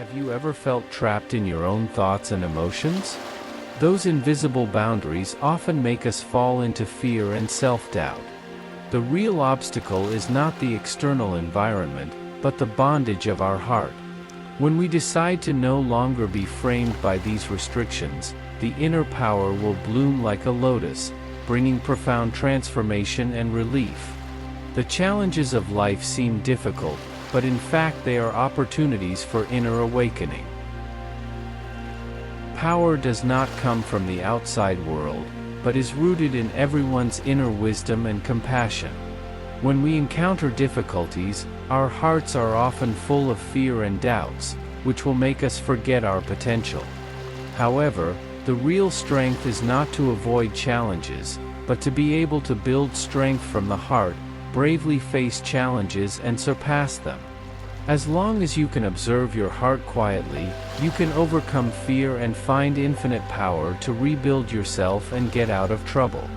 Have you ever felt trapped in your own thoughts and emotions? Those invisible boundaries often make us fall into fear and self-doubt. The real obstacle is not the external environment, but the bondage of our heart. When we decide to no longer be framed by these restrictions, the inner power will bloom like a lotus, bringing profound transformation and relief. The challenges of life seem difficult, but in fact they are opportunities for inner awakening. Power does not come from the outside world, but is rooted in everyone's inner wisdom and compassion. When we encounter difficulties, our hearts are often full of fear and doubts, which will make us forget our potential. However, the real strength is not to avoid challenges, but to be able to build strength from the heart, bravely face challenges and surpass them. As long as you can observe your heart quietly, you can overcome fear and find infinite power to rebuild yourself and get out of trouble.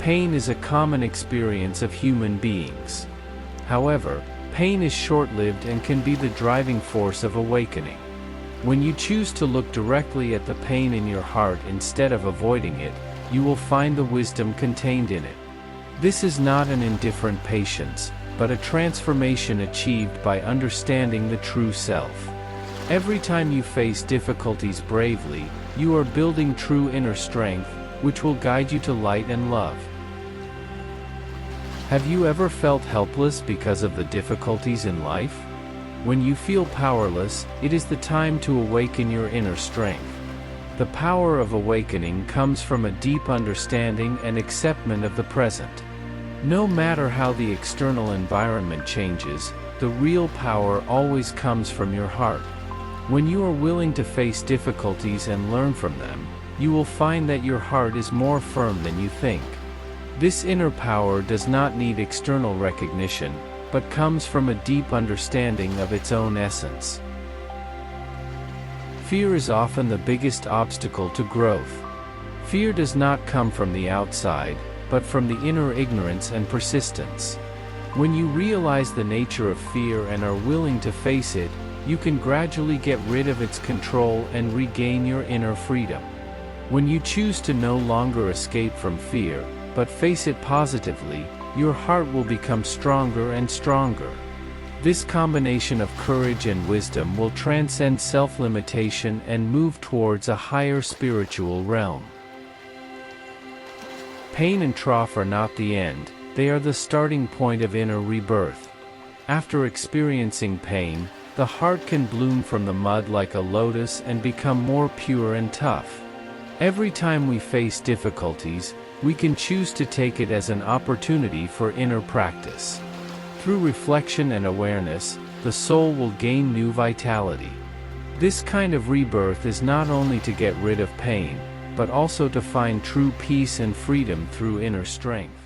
Pain is a common experience of human beings. However, pain is short-lived and can be the driving force of awakening. When you choose to look directly at the pain in your heart instead of avoiding it, you will find the wisdom contained in it. This is not an indifferent patience, but a transformation achieved by understanding the true self. Every time you face difficulties bravely, you are building true inner strength, which will guide you to light and love. Have you ever felt helpless because of the difficulties in life? When you feel powerless, it is the time to awaken your inner strength. The power of awakening comes from a deep understanding and acceptance of the present. No matter how the external environment changes, the real power always comes from your heart. When you are willing to face difficulties and learn from them, you will find that your heart is more firm than you think. This inner power does not need external recognition, but comes from a deep understanding of its own essence. Fear is often the biggest obstacle to growth. Fear does not come from the outside, but from the inner ignorance and persistence. When you realize the nature of fear and are willing to face it, you can gradually get rid of its control and regain your inner freedom. When you choose to no longer escape from fear, but face it positively, your heart will become stronger and stronger. This combination of courage and wisdom will transcend self-limitation and move towards a higher spiritual realm. Pain and trough are not the end, they are the starting point of inner rebirth. After experiencing pain, the heart can bloom from the mud like a lotus and become more pure and tough. Every time we face difficulties, we can choose to take it as an opportunity for inner practice. Through reflection and awareness, the soul will gain new vitality. This kind of rebirth is not only to get rid of pain, but also to find true peace and freedom through inner strength.